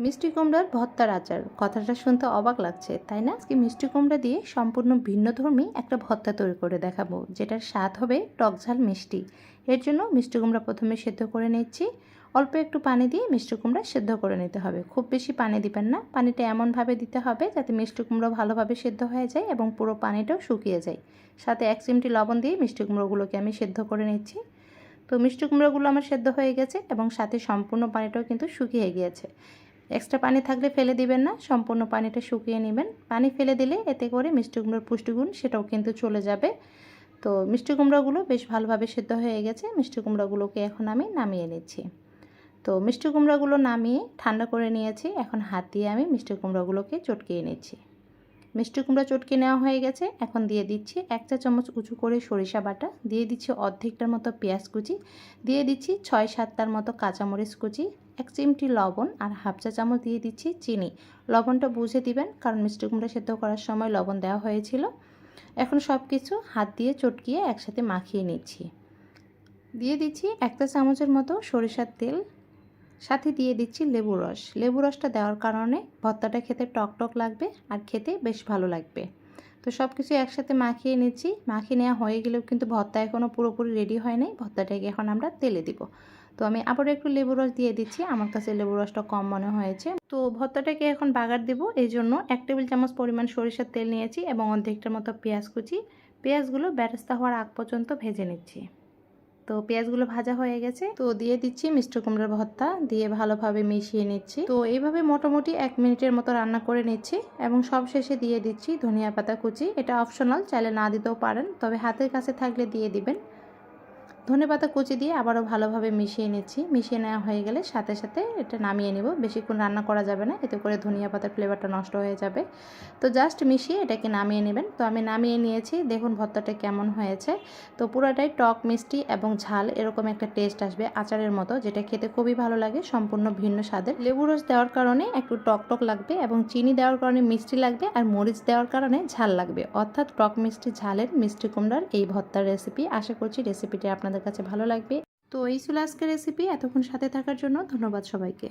মিষ্টি কুমড়ার ভর্তার আচার, কথাটা শুনতে অবাক লাগছে তাই না? আজকে মিষ্টি কুমড়া দিয়ে সম্পূর্ণ ভিন্নধর্মী একটা ভর্তা তৈরি করে দেখাবো, যেটার স্বাদ হবে টক ঝাল মিষ্টি। এর জন্য মিষ্টি কুমড়া প্রথমে সেদ্ধ করে নিচ্ছি। অল্প একটু পানি দিয়ে মিষ্টি কুমড়া সেদ্ধ করে নিতে হবে, খুব বেশি পানি দিবেন না। পানিটা এমনভাবে দিতে হবে যাতে মিষ্টি কুমড়া ভালোভাবে সেদ্ধ হয়ে যায় এবং পুরো পানিটাও শুকিয়ে যায়। সাথে 1 চিমটি লবণ দিয়ে মিষ্টি কুমড়োগুলোকে আমি সেদ্ধ করে নিচ্ছি। তো মিষ্টি কুমড়োগুলো আমার সেদ্ধ হয়ে গেছে এবং সাথে সম্পূর্ণ পানিটাও কিন্তু শুকিয়ে গিয়েছে। এক্সট্রা পানি থাকলে ফেলে দিবেন না, সম্পূর্ণ পানিটা শুকিয়ে নেবেন। পানি ফেলে দিলে এতে করে মিষ্টি কুমড়োর পুষ্টিগুণ সেটাও কিন্তু চলে যাবে। তো মিষ্টি কুমড়োগুলো বেশ ভালোভাবে সেদ্ধ হয়ে গেছে। মিষ্টি কুমড়োগুলোকে এখন আমি নামিয়ে নিচ্ছি। তো মিষ্টি কুমড়োগুলো নামিয়ে ঠান্ডা করে নিয়েছি। এখন হাত দিয়ে আমি মিষ্টি কুমড়োগুলোকে চটকিয়ে নিচ্ছি। মিষ্টি কুমড়া চটকে নেওয়া হয়ে গেছে। এখন দিয়ে দিচ্ছি 1 চা চামচ উঁচু করে সরিষা বাটা, দিয়ে দিচ্ছি অর্ধেকটার মতো পেঁয়াজ কুচি, দিয়ে দিচ্ছি 6-7টার মতো কাঁচামরিচ কুচি, 1 চিমটি লবণ আর হাফ চা চামচ দিয়ে দিচ্ছি চিনি। লবণটা বুঝে দিবেন, কারণ মিষ্টি কুমড়া সেদ্ধ করার সময় লবণ দেওয়া হয়েছিল। এখন সব কিছু হাত দিয়ে চটকিয়ে একসাথে মাখিয়ে নিচ্ছি। দিয়ে দিচ্ছি 1 চা চামচের মতো সরিষার তেল, সাথে দিয়ে দিচ্ছি লেবু রস। লেবু রসটা দেওয়ার কারণে ভর্তাটা খেতে টক টক লাগবে আর খেতে বেশ ভালো লাগবে। তো সব কিছু একসাথে মাখিয়ে নিচ্ছি। মাখিয়ে নেওয়া হয়ে গেলেও কিন্তু ভর্তা এখনও পুরোপুরি রেডি হয় নাই। ভর্তাটাকে এখন আমরা তেলে দিব। তো আমি আবারও একটু লেবু রস দিয়ে দিচ্ছি, আমার কাছে লেবু রসটা কম মনে হয়েছে। তো ভর্তাটাকে এখন বাগার দেবো, এই জন্য 1 টেবিল চামচ পরিমাণ সরিষার তেল নিয়েছি এবং অর্ধেকটার মতো পেঁয়াজ কুচি। পেঁয়াজগুলো বেরেস্তা হওয়ার আগ পর্যন্ত ভেজে নিচ্ছি। তো পেঁয়াজগুলো ভাজা হয়ে গেছে, তো দিয়ে দিচ্ছি মিষ্টি কুমড়ার ভর্তা, দিয়ে ভালোভাবে মিশিয়ে নিচ্ছি। তো এইভাবে মোটামুটি 1 মিনিটের মতো রান্না করে নিচ্ছি এবং সব শেষে দিয়ে দিচ্ছি ধনিয়া পাতা কুচি। এটা অপশনাল, চাইলে না দিতেও পারেন, তবে হাতের কাছে থাকলে দিয়ে দিবেন। ধনেপাতা কুচি দিয়ে আবারও ভালোভাবে মিশিয়ে নিচ্ছি। মিশিয়ে নেওয়া হয়ে গেলে সাথে সাথে এটা নামিয়ে নেব। বেশিক্ষণ রান্না করা যাবে না, এতে করে ধনিয়া পাতার ফ্লেভারটা নষ্ট হয়ে যাবে। তো জাস্ট মিশিয়ে এটাকে নামিয়ে নেবেন। তো আমি নামিয়ে নিয়েছি, দেখুন ভর্তাটা কেমন হয়েছে। তো পুরোটাই টক মিষ্টি এবং ঝাল এরকম একটা টেস্ট আসবে আচারের মতো, যেটা খেতে খুবই ভালো লাগে, সম্পূর্ণ ভিন্ন স্বাদের। লেবু রস দেওয়ার কারণে একটু টক টক লাগবে এবং চিনি দেওয়ার কারণে মিষ্টি লাগবে আর মরিচ দেওয়ার কারণে ঝাল লাগবে, অর্থাৎ টক মিষ্টি ঝালের মিষ্টি কুমড়ার এই ভর্তার রেসিপি। আশা করছি রেসিপিটি আপনাদের কাছে ভালো লাগবে। তো এই ছিল আজকের রেসিপি। এতক্ষণ সাথে থাকার জন্য ধন্যবাদ সবাইকে।